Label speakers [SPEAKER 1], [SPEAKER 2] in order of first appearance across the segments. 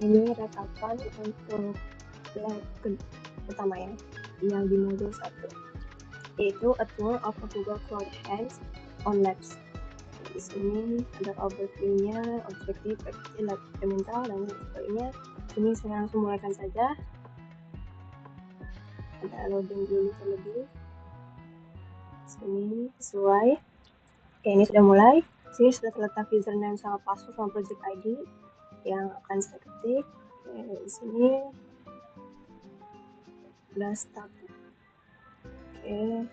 [SPEAKER 1] Ini rekapan untuk lab pertama ya, yang di modul 1, yaitu a tour of a Google Cloud Hands on Labs. Di sini ada overview-nya, objektif, aktiviti, lab eksperimental, dan sebagainya. Ini saya langsung mulaikan saja. Ada loading dulu terlebih. Sini sesuai. Oke, ini sudah mulai. Sini sudah terletak username sama password sama project ID yang akan saya ketik. Oke, di sini sudah start. Oke,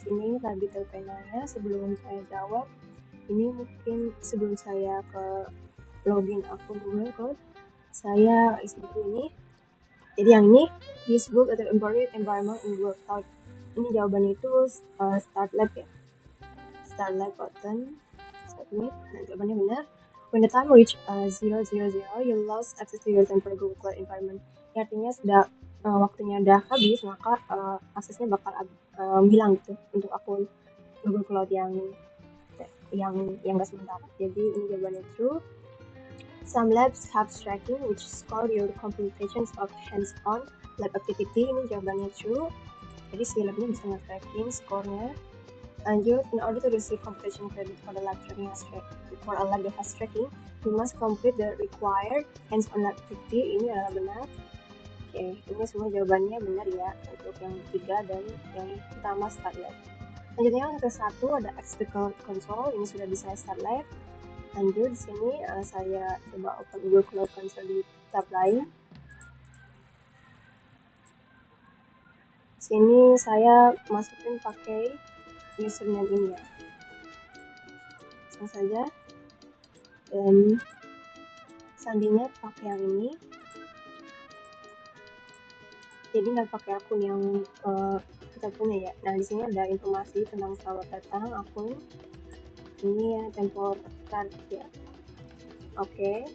[SPEAKER 1] sini tadi terpenanya. Sebelum saya jawab, ini mungkin sebelum saya ke login akun Google Cloud, saya isi dulu ini. Jadi yang ini, this book atau embodied environment in Google Cloud. Ini jawabannya itu start lab ya. Start lab button, submit, dan jawabannya benar. When the time reach 000, you lost access to your temporary Google Cloud environment. Ya, artinya sudah waktunya udah habis, maka aksesnya bakal hilang gitu untuk akun Google Cloud yang nggak sementara. Jadi ini jawabannya true. Some labs have tracking which score your computations of hands-on lab activity. Ini jawabannya true. Jadi si labnya bisa nge-tracking skornya. Lanjut, in order to receive computation credit for the lab tracking for a lab that has tracking, you must complete the required hands-on lab activity. Ini adalah benar. Oke, ini semua jawabannya benar ya untuk yang 3 dan yang pertama start lab. Lanjutnya yang ke-1 ada exit console. Ini sudah bisa start lab. Lanjut, di sini saya coba open Google Cloud Console di tab lain. Sini saya masukin pakai username ini ya. Langsung saja. Dan sandinya pakai yang ini. Jadi nggak pakai akun yang kita punya ya. Nah, di sini ada informasi tentang selamat datang akun. Ini ya temporer ya. Oke.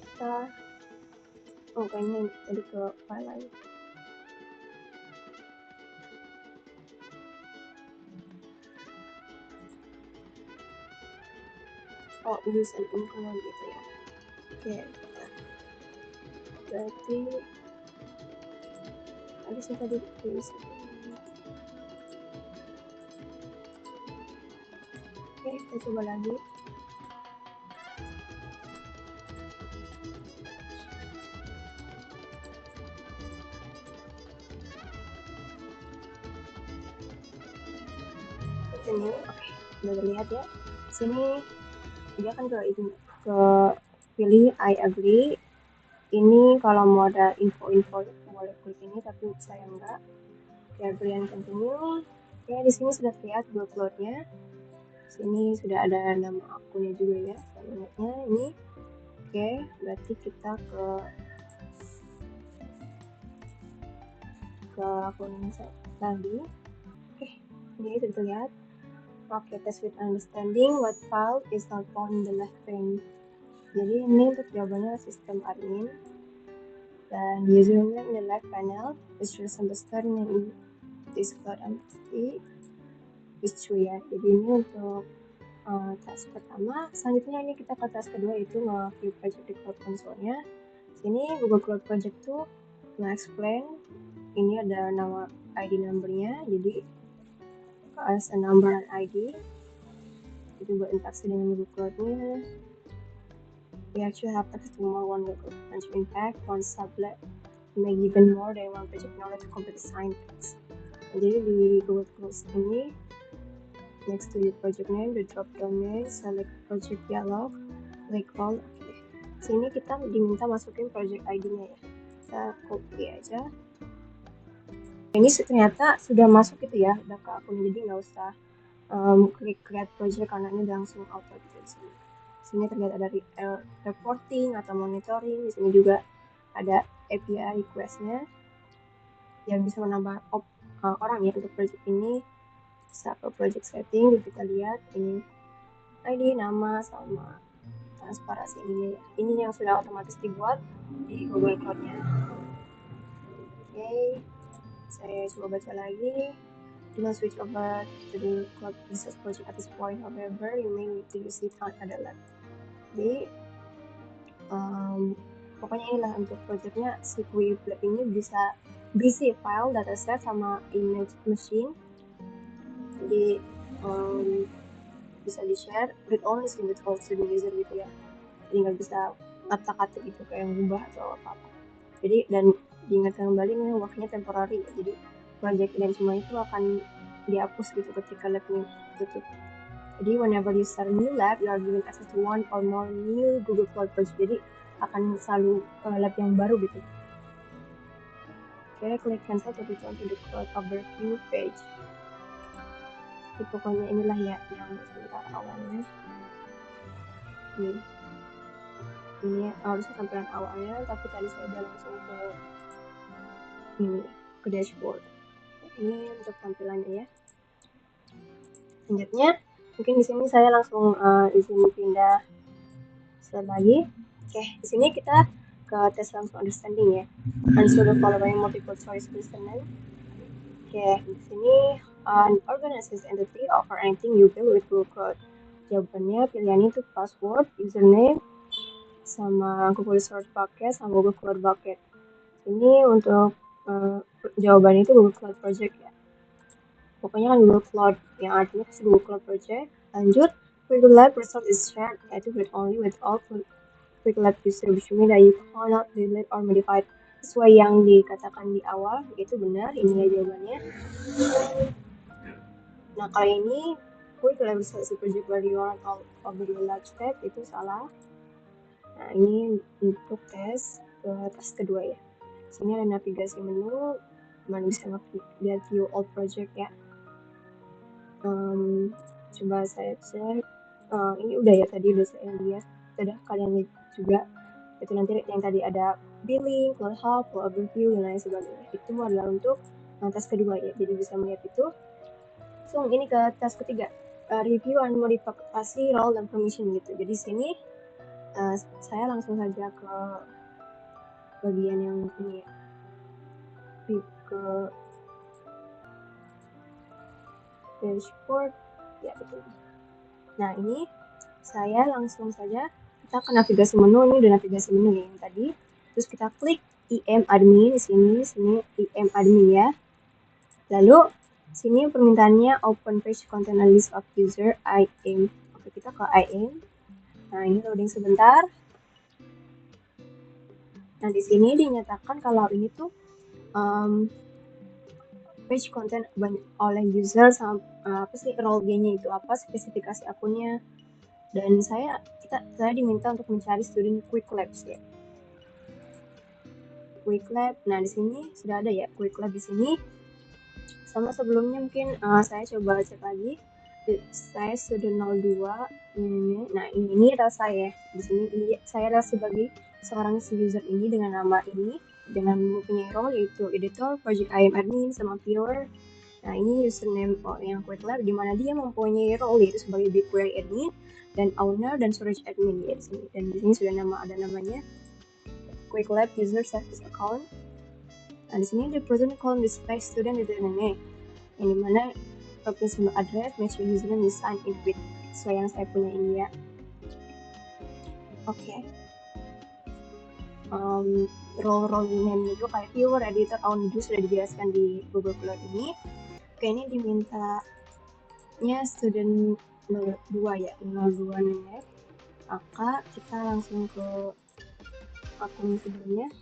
[SPEAKER 1] Kita kayaknya tadi ke file lain. Oh, use and include gitu ya. Oke. Berarti ada sih tadi use. Oke, kita coba lagi. Ini oke, udah terlihat ya. Sini dia kan ke pilih I agree. Ini kalau mau ada info-info boleh klik ini, tapi saya enggak. Oke, agree and continue. Oke, di sini sudah terlihat Google Cloud-nya. Sini sudah ada nama akunnya juga ya. Selanjutnya ini. Oke, berarti kita ke akun tadi. Oke, ini sudah terlihat. Oke, test with understanding what file is not found in the left pane. Jadi ini untuk jawabannya sistem admin. Dan username in the left panel is resembles starting in this cloud entity is true ya. Jadi ini untuk task pertama. Selanjutnya ini kita ke task kedua, yaitu nge-view project di cloud console-nya. Sini Google Cloud Project tuh nge-explain. Ini ada nama ID number-nya. Jadi as a number and ID. Itu buat interaksi dengan Google Cloud-nya. We actually have access to more one Google Cloud. In fact, one sublab may even more than one project in order to complete the science. Jadi di Google Cloud ini, next to your project name, the drop down name, select project dialog, click all. Okay. Sini kita diminta masukin project ID-nya ya. Kita copy aja. Ini ternyata sudah masuk itu ya, udah ke akun, jadi nggak usah klik create project karena ini langsung auto gitu di sini. Sini terlihat ada reporting atau monitoring. Di sini juga ada API request-nya yang bisa menambah orang ya untuk project ini. Bisa ke project setting, kita lihat ini ID, nama, sama transparansi ini. Ini yang sudah otomatis dibuat di Google Cloud-nya. Oke, saya coba baca lagi. do not switch over to the cloud research project at this point. However, you may need to use it on other lab. Jadi pokoknya inilah untuk projectnya si QuickLab ini bisa berisi file, dataset, sama image machine. Jadi bisa di-share read only sih with all student user gitu ya. Jadi nggak bisa kata-kata gitu kayak ngubah atau apa-apa. Jadi dan diingatkan kembali ini waktunya temporary ya. Jadi project dan semua itu akan dihapus gitu ketika labnya tutup. Jadi whenever you start a new lab, you are given access to one or more new Google Cloud project. Jadi akan selalu lab yang baru gitu. Oke, klik cancel to return to the cloud overview page. Jadi pokoknya inilah ya yang sebentar awalnya. Ini harusnya tampilan awalnya, tapi tadi saya udah langsung ke dashboard. Ini untuk tampilannya ya. Selanjutnya, mungkin di sini saya langsung izin pindah slide lagi. Oke, di sini kita ke tes langsung understanding ya. Answer the following multiple choice questionnaire. Oke, di sini an organizes entity offer anything you build with Google Cloud. Jawabannya pilihannya itu password, username, sama Google Search Bucket, sama Google Cloud Bucket. Ini untuk jawabannya itu Google Cloud Project ya. Pokoknya kan Google Cloud, yang artinya pasti Google Cloud Project. Lanjut, QuickLab result is shared yaitu only with all QuickLab user, which means that you cannot delete or modify. Sesuai yang dikatakan di awal, itu benar, ini ya jawabannya. Nah, kali ini QuickLab result is project where you want all of the lab step, itu salah. Nah, ini untuk tes kedua ya. Sini ada navigasi menu, mana bisa lihat view all project ya. Coba saya cek. Ini udah ya, tadi udah saya lihat. Sudah kalian lihat juga. Itu nanti yang tadi ada billing, cloud hub, cloud overview, dan lain sebagainya. Itu adalah untuk tes kedua ya. Jadi bisa melihat itu. So, ini ke tes ketiga. Review and modifikasi role dan permission gitu. Jadi sini saya langsung saja ke bagian yang ini ya. Ke dashboard ya, betul. Nah, ini saya langsung saja kita ke navigasi menu. Ini udah navigasi menu ya yang tadi. Terus kita klik IM admin di sini IM admin ya. Lalu sini permintaannya open page content list of user IM. Oke, kita ke IM. Nah, ini loading sebentar. Nah, di sini dinyatakan kalau ini tuh page content oleh user sama apa sih role G-nya itu apa, spesifikasi akunnya. Dan saya diminta untuk mencari student QuickLabs ya. QuickLab. Nah, di sini sudah ada ya QuickLab di sini. Sama sebelumnya mungkin saya coba cek lagi. Saya student 02 ini. Nah, ini adalah saya. Di sini saya adalah sebagai seorang user ini dengan nama ini, dengan mempunyai role yaitu editor, project IM admin, sama viewer. Nah, ini username yang QuickLab di mana dia mempunyai role yaitu sebagai BigQuery admin dan owner dan storage admin ya di sini. Dan di sini sudah ada namanya QuickLab user service account. Nah, di sini the person column display student itu ini, yang dimana personal address, match username di sign in with sesuai yang saya punya ini ya. Oke. Role name itu kayak viewer, editor, owner itu sudah dijelaskan di Google Cloud ini. Oke, ini dimintanya student 02 ya, 02 name. Maka kita langsung ke akun sebelumnya,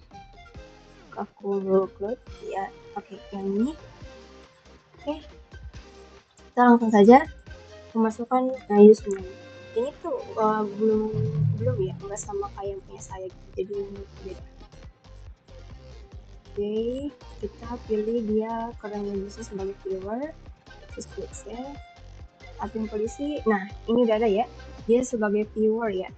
[SPEAKER 1] ke akun Google Cloud ya. Oke, yang ini. Oke, kita langsung saja memasukkan username. Ini tuh belum ya, nggak sama kayak punya saya gitu, jadi ini beda. Oke, kita pilih dia karena bisa sebagai viewer, terus klik save. Admin polisi, nah ini udah ada ya, dia sebagai viewer ya.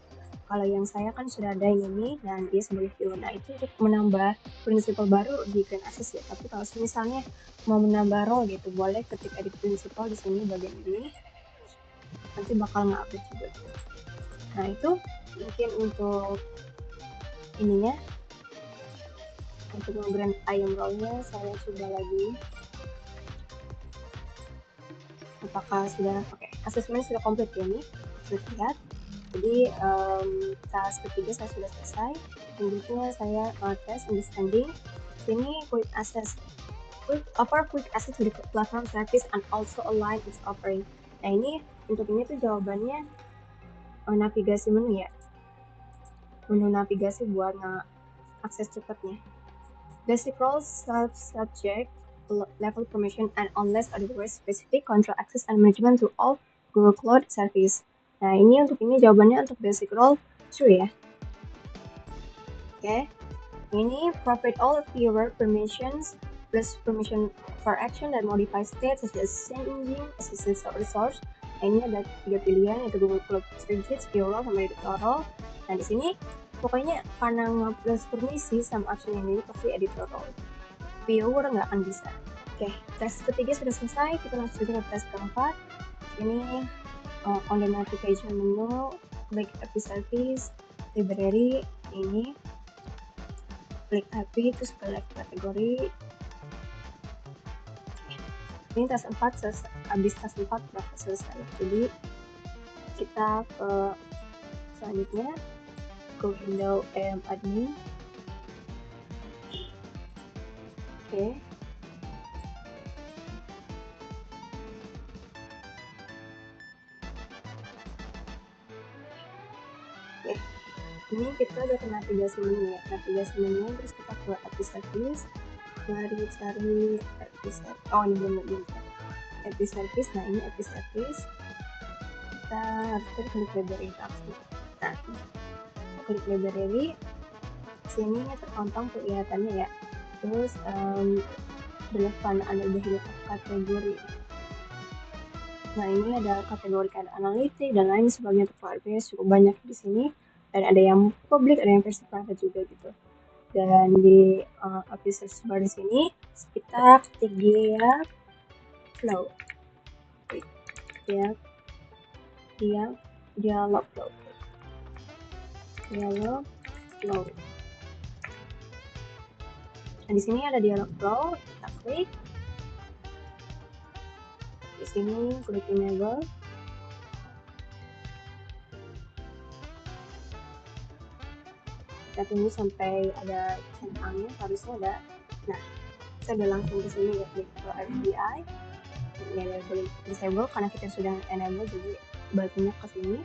[SPEAKER 1] Kalau yang saya kan sudah ada yang ini dan dia sebagai viewer. Nah, itu untuk menambah prinsipal baru di Grant Access ya. Tapi kalau misalnya mau menambah role gitu, boleh ketika di prinsipal di sini bagian ini. Nanti bakal nge-update juga. Nah, itu mungkin untuk ininya. Untuk nge-grant IM role-nya saya coba lagi. apakah sudah asesmen sudah komplit ya, ini sudah terlihat. Jadi task ketiga saya sudah selesai. Selanjutnya saya test understanding. Sini quick access to the platform service and also align its offering. Nah ini untuk ini tuh jawabannya navigasi menu ya, menu navigasi buat akses cepatnya. Basic roles, subject, level permission, and unless otherwise specific, control access and management to all Google Cloud service. Nah ini untuk ini jawabannya untuk basic role true ya. Oke. Ini provide all of your permissions plus permission for action dan modify state such as changing assistance resource. Nah, ini ada 3 pilihan yaitu Google Cloud Services, view role, sama edit role. Nah di sini pokoknya karena nge-plus permisi sama action ini pasti editor role. Viewer nggak akan bisa. Oke, tes ketiga sudah selesai. Kita langsung ke tes keempat. Ini on the navigation menu, klik API service, library, ini klik API, terus select kategori. Ini tes 4 habis tes 4 berarti selesai. Jadi kita ke selanjutnya ke window admin. Oke. Ini kita udah ke navigasi menu ya. Navigasi menu terus kita ke API service. Cari API service. Oh ini belum API service. Nah ini API service. Kita harus klik library langsung. Nah, klik library. Sini terpampang kelihatannya ya. Terus relevan ada beberapa kategori. Nah ini ada kategori analitik dan lain sebagainya. Untuk cukup banyak di sini. Dan ada yang publik, ada yang versi private juga gitu. Dan di API search bar di sini kita ketik dialog flow. Nah di sini ada dialog flow, kita klik. Di sini klik enable. Kita tunggu sampai ada centangnya, harusnya ada. Nah, saya udah langsung ke sini ya, klik ke API. Ini ada disable karena kita sudah enable, jadi baliknya ke sini.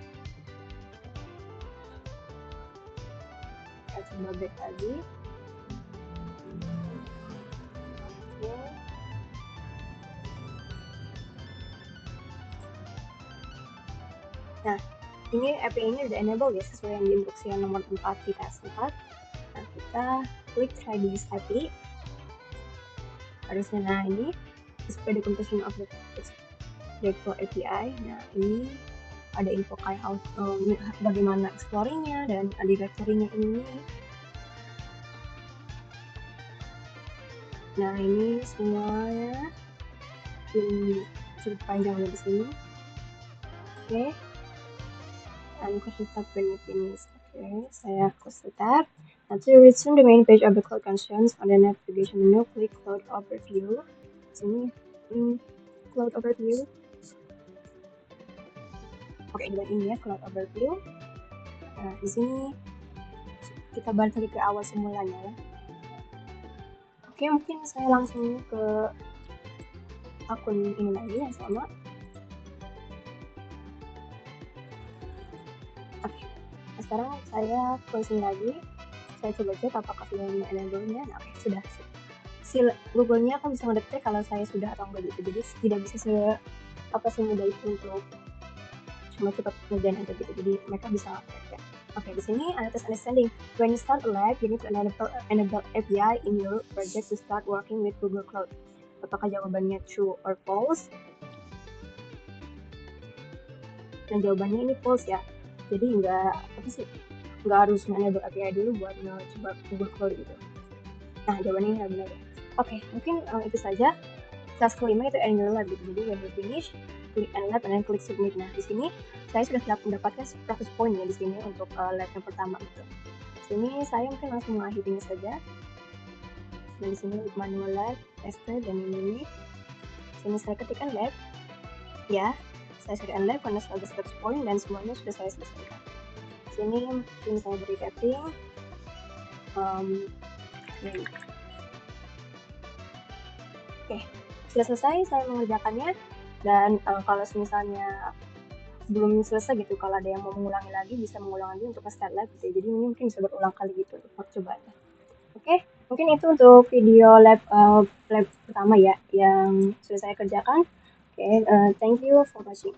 [SPEAKER 1] Kita coba back lagi. Oke. Nah, ini API ini udah enable ya, sesuai yang di instruksi yang nomor 4 di tes 4. Nah, kita klik try this API. Harusnya, nah ini display documentation of the flow API. Nah, ini ada info kayak bagaimana exploring-nya dan directory-nya ini. Nah, ini semuanya cukup panjang di sini. Oke. And question tab when you finish. Oke, saya close the tab. Now to resume the main page of the Cloud Conscience, on the navigation menu, klik Cloud Overview. Sini, Cloud Overview. Oke, ini ya Cloud Overview. Nah, di sini kita balik lagi ke awal semulanya ya. Oke, mungkin saya langsung ke akun ini lagi yang sama. Oke, sekarang saya closing lagi. Saya coba cek apakah sudah enable-nya. Nah, oke, sudah. Si Google-nya akan bisa mendetek kalau saya sudah atau enggak gitu. Jadi tidak bisa semudah itu untuk cuma cepat ngerjain aja gitu. Jadi mereka bisa ya. Oke, di sini ada test understanding. When you start a lab, you need to enable API in your project to start working with Google Cloud. Apakah jawabannya true or false? Nah, jawabannya ini false ya. Jadi nggak harus enable API dulu buat coba Google Cloud gitu. Nah, jawabannya nggak benar ya. Oke, mungkin itu saja. Task kelima itu end your lab gitu. Jadi when you finish, klik end lab dan klik submit. Nah, di sini saya sudah mendapatkan 100 poin ya di sini untuk lab yang pertama gitu. Di sini saya mungkin langsung mengakhirinya saja. Dan di sini manual lab, tester dan ini. Di sini saya ketikkan lab. ya. Saya sudah end live karena sudah 100 poin dan semuanya sudah saya selesaikan. Sini saya beri rating. Oke, sudah selesai saya mengerjakannya. Dan kalau misalnya belum selesai gitu, kalau ada yang mau mengulangi lagi, bisa mengulang lagi untuk start live gitu. Jadi ini mungkin bisa berulang kali gitu untuk percobaannya. Oke, mungkin itu untuk video lab pertama ya yang sudah saya kerjakan. Oke, thank you for watching.